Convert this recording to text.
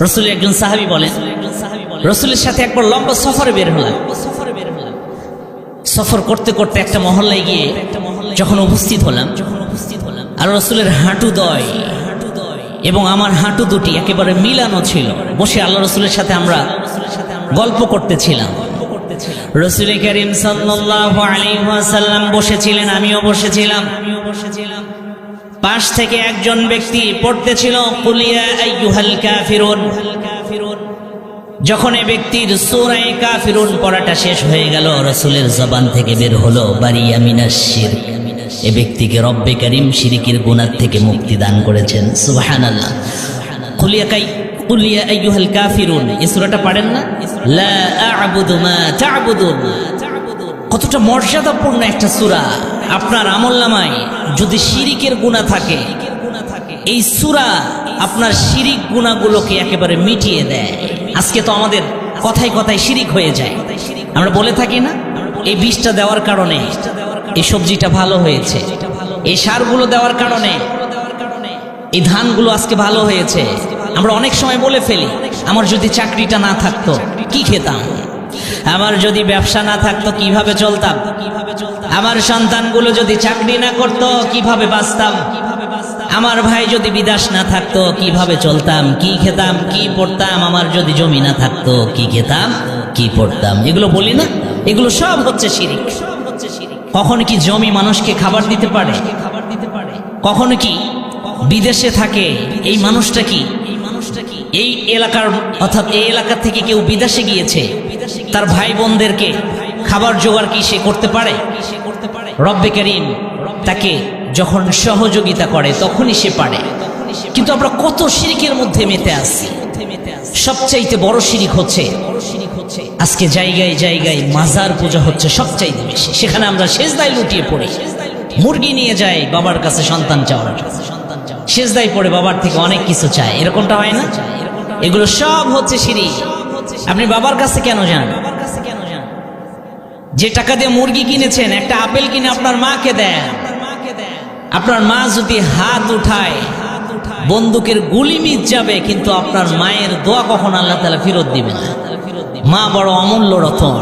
রাসূলের একজন সাহাবী বলেন, রাসূলের সাথে একবার লম্বা সফরে বের হলাম। সফর করতে করতে একটা মহল্লায় গিয়ে যখন উপস্থিত হলাম, আর রাসূলের হাঁটুদ্বয় এবং আমার হাঁটু দুটি একেবারে মিলানো ছিল। বসে আল্লাহ রাসূলের সাথে আমরা গল্প করতেছিলাম। রাসূল করিম সাল্লাল্লাহু আলাইহি ওয়াসাল্লাম বসেছিলেন, আমিও বসেছিলাম। পাশ থেকে একজন ব্যক্তি পড়তেছিল কুল ইয়া আইয়ুহাল কাফিরুন। যখন এই ব্যক্তির সূরা কাফিরুন পড়াটা শেষ হয়ে গেল, রাসূলের জবান থেকে বের হলো বারিয়া মিনাশ শিরক। এই ব্যক্তিকে রব্বে করিম শিরকের গুনাহ থেকে মুক্তি দান করেছেন। সুবহানাল্লাহ। কুল ইয়া আইয়ুহাল কাফিরুন, এই সূরাটা পড়েন না? লা আ'বুদু মা তা'বুদুন। কতটা মর্যাদাপূর্ণ একটা সূরা। আপনার আমলনামায় যদি শিরকের গুনাহ থাকে, এই সূরা আপনার শিরক গুনাহগুলোকে একেবারে মিটিয়ে দেয়। আজকে তো আমাদের কথায় কথায় শিরক হয়ে যায়। আমরা বলে থাকি না, এই বীজটা দেওয়ার কারণে এই সবজিটা ভালো হয়েছে, এই সারগুলো দেওয়ার কারণে এই ধানগুলো আজকে ভালো হয়েছে। আমরা অনেক সময় বলে ফেলি, আমার যদি চাকরিটা না থাকতো কি খেতাম, আমার যদি ব্যবসা না থাকতো কিভাবে চলতাম, আমার সন্তানগুলো যদি চাকরি না করতো কিভাবে বাঁচতাম, আমার ভাই যদি বিদেশ না থাকতো কিভাবে চলতাম, কি খেতাম, কি পড়তাম, আমার যদি জমি না থাকতো কি খেতাম, কি পড়তাম। এগুলো বলি না, এগুলো সব হচ্ছে শিরক। কখনো কি জমি মানুষকে খাবার দিতে পারে? কখনো কি বিদেশে থাকে এই মানুষটা কি এই এলাকার অর্থাৎ এই এলাকা থেকে কেউ বিদেশে গিয়েছে, তার ভাই বোনদেরকে খাবার জোগাড় কি সে করতে পারে? রব্বে করিম তাকে যখন সহযোগিতা করে তখনই সে পারে। কিন্তু আমরা কত শিরকের মধ্যে মেতে আছি। সবচাইতে বড় শিরক হচ্ছে আজকে জায়গায় জায়গায় মাজার পূজা হচ্ছে সবচাইতে বেশি। সেখানে আমরা সেজদায় লুটিয়ে পড়ি, মুরগি নিয়ে যাই বাবার কাছে সন্তান চাওয়ার, সেজদায় পড়ে বাবার থেকে অনেক কিছু চায়। এরকমটা হয় না? এগুলো সব হচ্ছে শিরক। আপনি বাবার কাছে কেন যান? যে টাকা দিয়ে মুরগি কিনেছেন, একটা আপেল কিনে আপনার মাকে দেন। আপনার মা যদি হাত উঠায় বন্দুকের গুলি মিট যাবে, কিন্তু আপনার মায়ের দোয়া কখন আল্লাহ তাআলা ফেরত দিবেন না। মা বড় অমূল্য রতন।